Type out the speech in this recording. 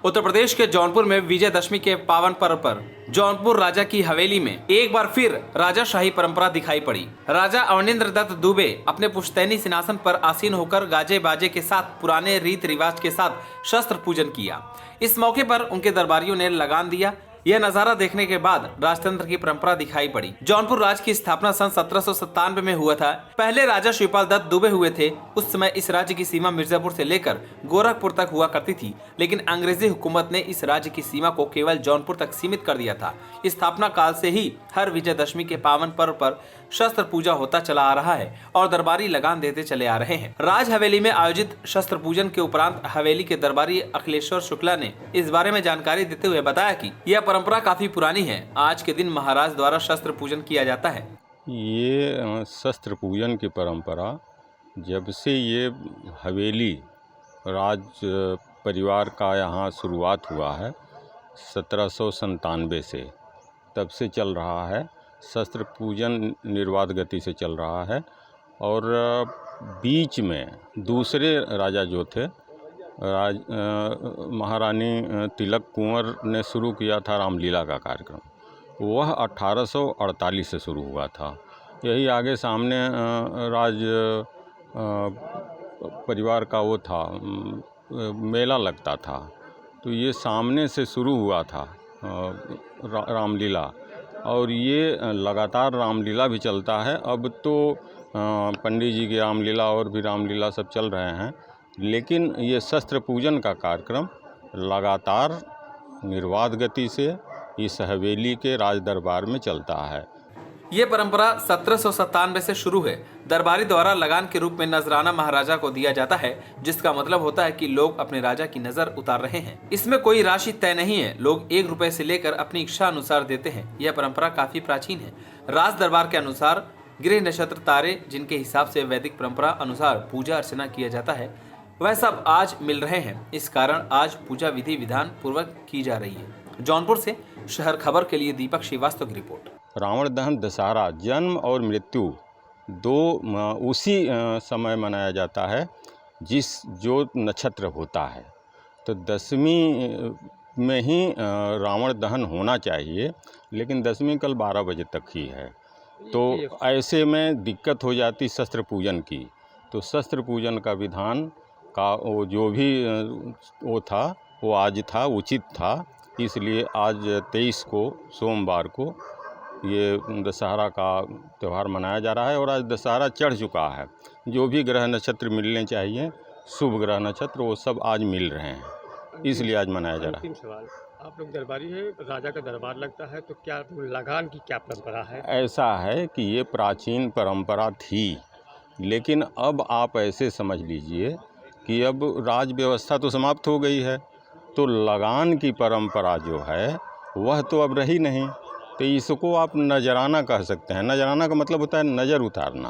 उत्तर प्रदेश के जौनपुर में विजयदशमी के पावन पर्व पर जौनपुर राजा की हवेली में एक बार फिर राजाशाही परंपरा दिखाई पड़ी। राजा अवनींद्र दत्त दुबे अपने पुश्तैनी सिंहासन पर आसीन होकर गाजे बाजे के साथ पुराने रीत रिवाज के साथ शस्त्र पूजन किया। इस मौके पर उनके दरबारियों ने लगान दिया। यह नजारा देखने के बाद राजतंत्र की परंपरा दिखाई पड़ी। जौनपुर राज की स्थापना सन 1797 में हुआ था। पहले राजा शिवपाल दत्त दुबे हुए थे। उस समय इस राज्य की सीमा मिर्जापुर से लेकर गोरखपुर तक हुआ करती थी, लेकिन अंग्रेजी हुकूमत ने इस राज्य की सीमा को केवल जौनपुर तक सीमित कर दिया था। स्थापना काल से ही हर विजयदशमी के पावन पर्व पर शस्त्र पूजा होता चला आ रहा है और दरबारी लगान देते चले आ रहे हैं। राज हवेली में आयोजित शस्त्र पूजन के उपरांत हवेली के दरबारी अखिलेश्वर शुक्ला ने इस बारे में जानकारी देते हुए बताया कि यह परंपरा काफी पुरानी है। आज के दिन महाराज द्वारा शस्त्र पूजन किया जाता है। ये शस्त्र पूजन की परंपरा जब से ये हवेली राज परिवार का यहाँ शुरुआत हुआ है 1797 से, तब से चल रहा है। शस्त्र पूजन निर्बाध गति से चल रहा है और बीच में दूसरे राजा जो थे महारानी तिलक कुंवर ने शुरू किया था रामलीला का कार्यक्रम। वह 1848 से शुरू हुआ था। यही आगे सामने राज परिवार का वो था मेला लगता था, तो ये सामने से शुरू हुआ था रामलीला, और ये लगातार रामलीला भी चलता है। अब तो पंडित जी की रामलीला और भी रामलीला सब चल रहे हैं, लेकिन ये शस्त्र पूजन का कार्यक्रम लगातार निर्बाध गति से इस हवेली के राज दरबार में चलता है। ये परंपरा 1797 से शुरू है। दरबारी द्वारा लगान के रूप में नजराना महाराजा को दिया जाता है, जिसका मतलब होता है कि लोग अपने राजा की नजर उतार रहे हैं। इसमें कोई राशि तय नहीं है, लोग 1 रुपए से लेकर अपनी इच्छा अनुसार देते हैं। यह परंपरा काफी प्राचीन है। राज दरबार के अनुसार गृह नक्षत्र तारे जिनके हिसाब से वैदिक परंपरा अनुसार पूजा अर्चना किया जाता है, वह सब आज मिल रहे हैं। इस कारण आज पूजा विधि विधान पूर्वक की जा रही है। जौनपुर से शहर खबर के लिए दीपक श्रीवास्तव की रिपोर्ट। रावण दहन दशहरा जन्म और मृत्यु दो उसी समय मनाया जाता है जो नक्षत्र होता है। तो दशमी में ही रावण दहन होना चाहिए, लेकिन दशमी कल 12 बजे तक ही है। तो ऐसे में दिक्कत हो जाती शस्त्र पूजन की। तो शस्त्र पूजन का विधान का वो जो भी वो था वो आज था, उचित था। इसलिए आज 23 को सोमवार को ये दशहरा का त्यौहार मनाया जा रहा है और आज दशहरा चढ़ चुका है। जो भी ग्रह नक्षत्र मिलने चाहिए, शुभ ग्रह नक्षत्र, वो सब आज मिल रहे हैं, इसलिए आज मनाया जा रहा है। सवाल, आप लोग दरबारी हैं, राजा का दरबार लगता है, तो क्या लगान की क्या परंपरा है? ऐसा है कि ये प्राचीन परंपरा थी, लेकिन अब आप ऐसे समझ लीजिए कि अब राज व्यवस्था तो समाप्त हो गई है, तो लगान की परंपरा जो है वह तो अब रही नहीं। तो इसको आप नजराना कह सकते हैं। नजराना का मतलब होता है नज़र उतारना।